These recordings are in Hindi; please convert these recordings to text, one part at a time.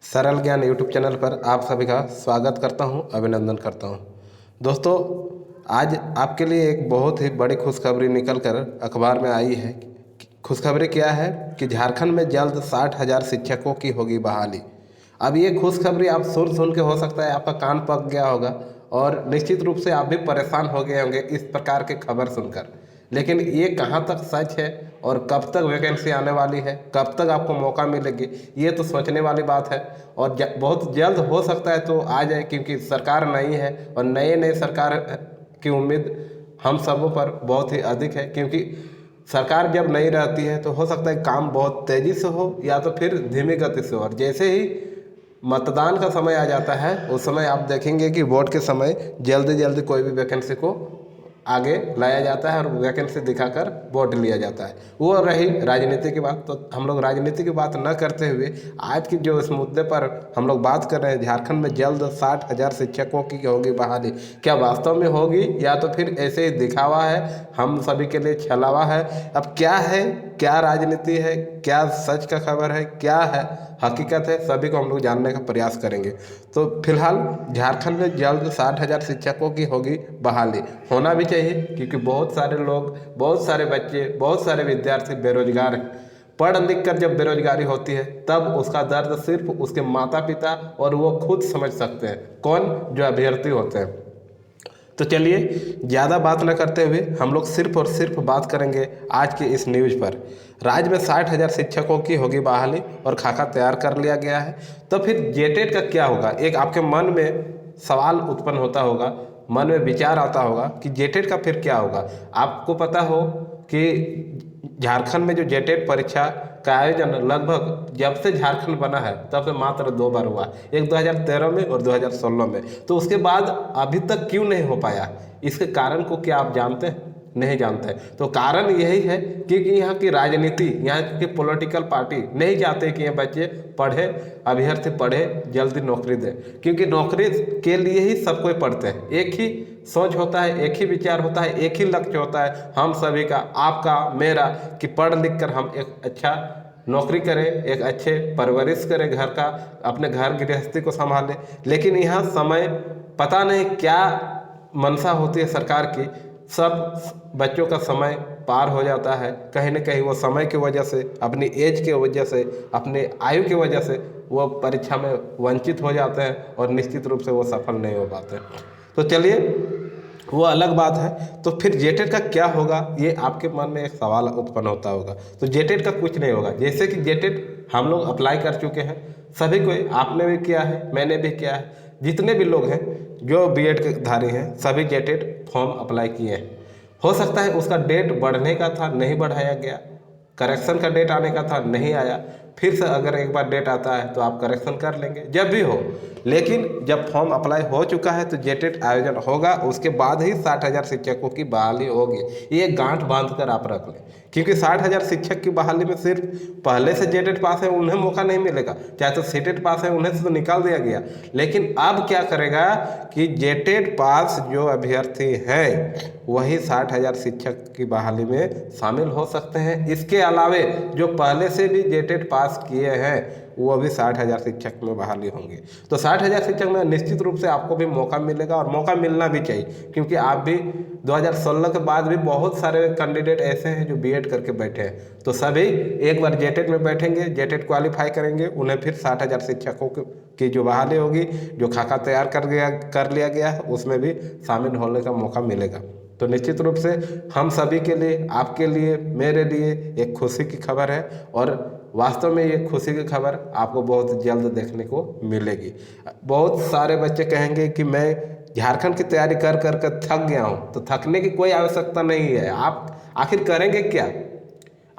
सरल ज्ञान यूट्यूब चैनल पर आप सभी का स्वागत करता हूं, अभिनंदन करता हूं। दोस्तों, आज आपके लिए एक बहुत ही बड़ी खुशखबरी निकल कर अखबार में आई है। खुशखबरी क्या है कि झारखंड में जल्द 60,000 शिक्षकों की होगी बहाली। अब ये खुशखबरी आप सुन के हो सकता है आपका कान पक गया होगा और निश्चित रूप से आप भी परेशान हो गए होंगे इस प्रकार की खबर सुनकर। लेकिन ये कहाँ तक सच है और कब तक वैकेंसी आने वाली है, कब तक आपको मौका मिलेगी, ये तो सोचने वाली बात है। और बहुत जल्द हो सकता है तो आ जाए, क्योंकि सरकार नई है और नए नए सरकार की उम्मीद हम सबों पर बहुत ही अधिक है। क्योंकि सरकार जब नई रहती है तो हो सकता है काम बहुत तेज़ी से हो या तो फिर धीमी गति से हो। और जैसे ही मतदान का समय आ जाता है उस समय आप देखेंगे कि वोट के समय जल्दी जल्दी कोई भी वैकेंसी को आगे लाया जाता है और वैकेंसी दिखाकर वोट लिया जाता है। वो रही राजनीति की बात। तो हम लोग राजनीति की बात न करते हुए आज की जो इस मुद्दे पर हम लोग बात कर रहे हैं, झारखंड में जल्द 60,000 शिक्षकों की होगी बहाली। क्या वास्तव में होगी या तो फिर ऐसे ही दिखावा है, हम सभी के लिए छलावा है? अब क्या है, क्या राजनीति है, क्या सच का खबर है, क्या है हकीकत है, सभी को हम लोग जानने का प्रयास करेंगे। तो फिलहाल झारखंड में जल्द 60,000 शिक्षकों की होगी बहाली। होना भी चाहिए, क्योंकि बहुत सारे लोग, बहुत सारे बच्चे, बहुत सारे विद्यार्थी बेरोजगार हैं। पढ़ लिख कर जब बेरोजगारी होती है तब उसका दर्द सिर्फ उसके माता पिता और वो खुद समझ सकते हैं, कौन? जो अभ्यर्थी होते हैं। तो चलिए ज़्यादा बात न करते हुए हम लोग सिर्फ और सिर्फ बात करेंगे आज के इस न्यूज़ पर। राज्य में 60,000 शिक्षकों की होगी बहाली और खाका तैयार कर लिया गया है। तो फिर जेटेट का क्या होगा? एक आपके मन में सवाल उत्पन्न होता होगा, मन में विचार आता होगा कि जेटेट का फिर क्या होगा। आपको पता हो कि झारखंड में जो जेटेट परीक्षा का आयोजन लगभग जब से झारखंड बना है तब से मात्र 2 बार हुआ, एक 2013 में और 2016 में। तो उसके बाद अभी तक क्यों नहीं हो पाया? इसके कारण को क्या आप जानते हैं? नहीं जानते। तो कारण यही है क्योंकि यहाँ की राजनीति, यहाँ की पॉलिटिकल पार्टी नहीं चाहते कि ये बच्चे पढ़े, अभ्यर्थी पढ़े, जल्दी नौकरी दे। क्योंकि नौकरी के लिए ही सब कोई पढ़ते हैं। एक ही सोच होता है, एक ही विचार होता है, एक ही लक्ष्य होता है हम सभी का, आपका, मेरा, कि पढ़ लिख कर हम एक अच्छा नौकरी करें, एक अच्छे परवरिश करें घर का, अपने घर गृहस्थी को संभालें। लेकिन यहाँ समय पता नहीं क्या मंशा होती है सरकार की, सब बच्चों का समय पार हो जाता है। कहीं ना कहीं वो समय की वजह से, अपनी एज के वजह से, अपने आयु की वजह से वो परीक्षा में वंचित हो जाते हैं और निश्चित रूप से वो सफल नहीं हो पाते। तो चलिए वो अलग बात है। तो फिर जेटेट का क्या होगा, ये आपके मन में एक सवाल उत्पन्न होता होगा। तो जेटेट का कुछ नहीं होगा। जैसे कि जेटेट हम लोग अप्लाई कर चुके हैं, सभी कोई, आपने भी किया है, मैंने भी किया है, जितने भी लोग हैं जो बीएड के धारी हैं सभी जेटेट फॉर्म अप्लाई किए हैं। हो सकता है उसका डेट बढ़ने का था, नहीं बढ़ाया गया, करेक्शन का डेट आने का था, नहीं आया। फिर से अगर एक बार डेट आता है तो आप करेक्शन कर लेंगे जब भी हो। लेकिन जब फॉर्म अप्लाई हो चुका है तो जेटेट आयोजन होगा, उसके बाद ही 60,000 शिक्षकों की बहाली होगी। ये गांठ बांध कर आप रख लें, क्योंकि 60,000 शिक्षक की बहाली में सिर्फ पहले से जेटेट पास है उन्हें मौका नहीं मिलेगा, चाहे तो सीटेट पास है उन्हें तो निकाल दिया गया। लेकिन अब क्या करेगा कि जेटेट पास जो अभ्यर्थी हैं वही 60,000 शिक्षक की बहाली में शामिल हो सकते हैं। इसके अलावे जो पहले से भी जेटेट पास किए हैं वो भी 60,000 शिक्षक में बहाली होंगे। तो 60,000 शिक्षक में निश्चित रूप से आपको भी मौका मिलेगा और मौका मिलना भी चाहिए, क्योंकि आप भी 2016 के बाद भी बहुत सारे कैंडिडेट ऐसे हैं जो बीएड करके बैठे हैं। तो सभी एक बार जेटेट में बैठेंगे, जेटेट क्वालिफाई करेंगे, उन्हें फिर 60,000 शिक्षकों की जो बहाली होगी, जो खाका तैयार कर लिया गया है, उसमें भी शामिल होने का मौका मिलेगा। तो निश्चित रूप से हम सभी के लिए, आपके लिए, मेरे लिए एक खुशी की खबर है। और वास्तव में ये खुशी की खबर आपको बहुत जल्द देखने को मिलेगी। बहुत सारे बच्चे कहेंगे कि मैं झारखंड की तैयारी कर कर कर थक गया हूँ। तो थकने की कोई आवश्यकता नहीं है। आप आखिर करेंगे क्या?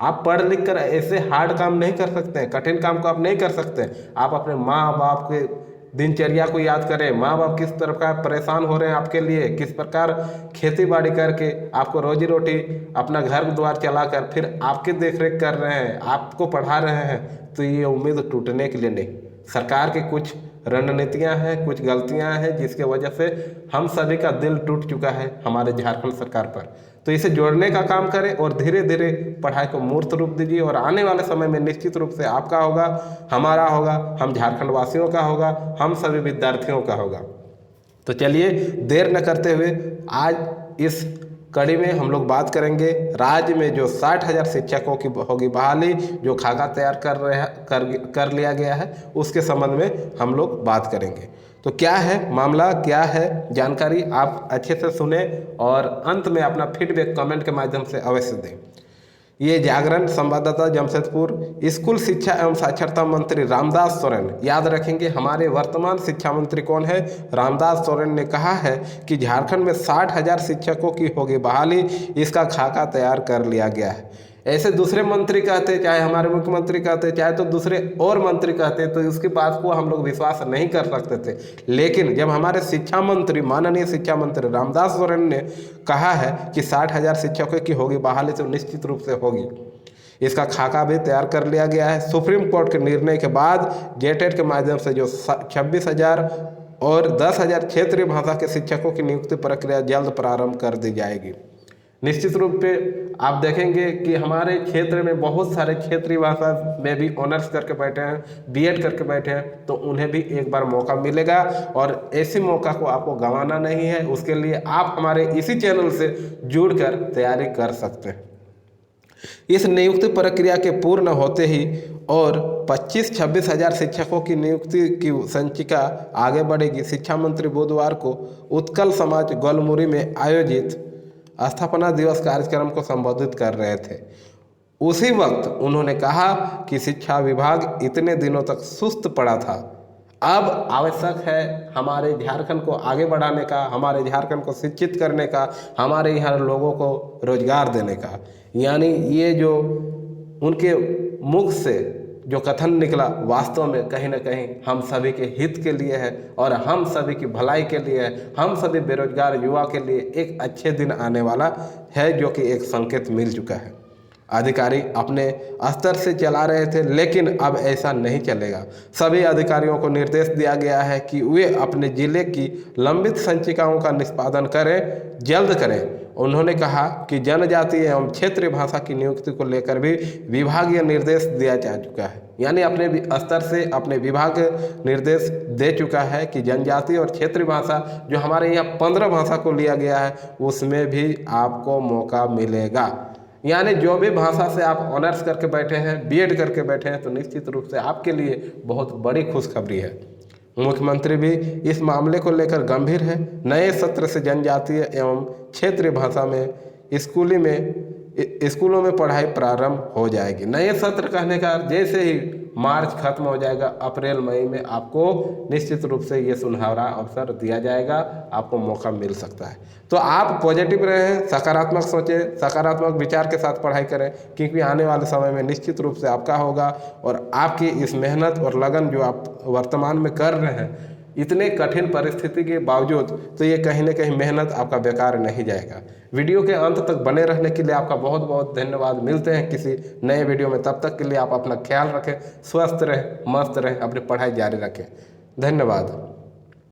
आप पढ़ लिख कर ऐसे हार्ड काम नहीं कर सकते हैं, कठिन काम को आप नहीं कर सकते। आप अपने माँ बाप के दिनचर्या को याद करें, माँ बाप किस प्रकार परेशान हो रहे हैं आपके लिए, किस प्रकार खेती बाड़ी करके आपको रोजी रोटी, अपना घर द्वार चलाकर फिर आपकी देखरेख कर रहे हैं, आपको पढ़ा रहे हैं। तो ये उम्मीद टूटने के लिए नहीं, सरकार की कुछ रणनीतियां हैं, कुछ गलतियां हैं जिसके वजह से हम सभी का दिल टूट चुका है हमारे झारखंड सरकार पर। तो इसे जोड़ने का काम करें और धीरे धीरे पढ़ाई को मूर्त रूप दीजिए और आने वाले समय में निश्चित रूप से आपका होगा, हमारा होगा, हम झारखंड वासियों का होगा, हम सभी विद्यार्थियों का होगा। तो चलिए देर न करते हुए आज इस कड़ी में हम लोग बात करेंगे राज्य में जो 60,000 शिक्षकों की होगी बहाली, जो खाका तैयार कर लिया गया है, उसके संबंध में हम लोग बात करेंगे। तो क्या है मामला, क्या है जानकारी, आप अच्छे से सुने और अंत में अपना फीडबैक कमेंट के माध्यम से अवश्य दें। ये जागरण संवाददाता जमशेदपुर। स्कूल शिक्षा एवं साक्षरता मंत्री रामदास सोरेन, याद रखेंगे हमारे वर्तमान शिक्षा मंत्री कौन है, रामदास सोरेन ने कहा है कि झारखंड में 60,000 शिक्षकों की होगी बहाली, इसका खाका तैयार कर लिया गया है। ऐसे दूसरे मंत्री कहते, चाहे हमारे मुख्यमंत्री कहते, चाहे तो दूसरे और मंत्री कहते, तो उसकी बात को हम लोग विश्वास नहीं कर सकते थे। लेकिन जब हमारे शिक्षा मंत्री, माननीय शिक्षा मंत्री रामदास सोरेन ने कहा है कि 60,000 शिक्षकों की होगी बहाली, तो निश्चित रूप से होगी। इसका खाका भी तैयार कर लिया गया है। सुप्रीम कोर्ट के निर्णय के बाद जेटेट के माध्यम से जो 26,000 और 10,000 क्षेत्रीय भाषा के शिक्षकों की नियुक्ति प्रक्रिया जल्द प्रारंभ कर दी जाएगी। निश्चित रूप पे आप देखेंगे कि हमारे क्षेत्र में बहुत सारे क्षेत्रीय भाषा में भी ऑनर्स करके बैठे हैं, बीएड करके बैठे हैं, तो उन्हें भी एक बार मौका मिलेगा और ऐसे मौका को आपको गंवाना नहीं है। उसके लिए आप हमारे इसी चैनल से जुड़कर तैयारी कर सकते हैं। इस नियुक्ति प्रक्रिया के पूर्ण होते ही और 25-26 हज़ार शिक्षकों की नियुक्ति की संचिका आगे बढ़ेगी। शिक्षा मंत्री बुधवार को उत्कल समाज गोलमुरी में आयोजित स्थापना दिवस कार्यक्रम को संबोधित कर रहे थे। उसी वक्त उन्होंने कहा कि शिक्षा विभाग इतने दिनों तक सुस्त पड़ा था, अब आवश्यक है हमारे झारखंड को आगे बढ़ाने का, हमारे झारखंड को शिक्षित करने का, हमारे यहाँ लोगों को रोजगार देने का। यानी ये जो उनके मुख से जो कथन निकला वास्तव में कहीं ना कहीं हम सभी के हित के लिए है और हम सभी की भलाई के लिए है। हम सभी बेरोजगार युवा के लिए एक अच्छे दिन आने वाला है, जो कि एक संकेत मिल चुका है। अधिकारी अपने स्तर से चला रहे थे, लेकिन अब ऐसा नहीं चलेगा। सभी अधिकारियों को निर्देश दिया गया है कि वे अपने जिले की लंबित संचिकाओं का निष्पादन करें, जल्द करें। उन्होंने कहा कि जनजातीय एवं क्षेत्रीय भाषा की नियुक्ति को लेकर भी विभागीय निर्देश दिया जा चुका है। यानी अपने स्तर से अपने विभाग निर्देश दे चुका है कि जनजातीय और क्षेत्रीय भाषा जो हमारे यहाँ 15 भाषा को लिया गया है, उसमें भी आपको मौका मिलेगा। यानी जो भी भाषा से आप ऑनर्स करके बैठे हैं, बीएड करके बैठे हैं, तो निश्चित रूप से आपके लिए बहुत बड़ी खुशखबरी है। मुख्यमंत्री भी इस मामले को लेकर गंभीर है। नए सत्र से जनजातीय एवं क्षेत्रीय भाषा में स्कूलों में पढ़ाई प्रारंभ हो जाएगी। नए सत्र कहने का जैसे ही मार्च खत्म हो जाएगा, अप्रैल मई में आपको निश्चित रूप से ये सुनहरा अवसर दिया जाएगा, आपको मौका मिल सकता है। तो आप पॉजिटिव रहें, सकारात्मक सोचें, सकारात्मक विचार के साथ पढ़ाई करें, क्योंकि आने वाले समय में निश्चित रूप से आपका होगा। और आपकी इस मेहनत और लगन जो आप वर्तमान में कर रहे हैं, इतने कठिन परिस्थिति के बावजूद, तो ये कहीं ना कहीं मेहनत आपका बेकार नहीं जाएगा। वीडियो के अंत तक बने रहने के लिए आपका बहुत बहुत धन्यवाद। मिलते हैं किसी नए वीडियो में, तब तक के लिए आप अपना ख्याल रखें, स्वस्थ रहें, मस्त रहें, अपनी पढ़ाई जारी रखें। धन्यवाद।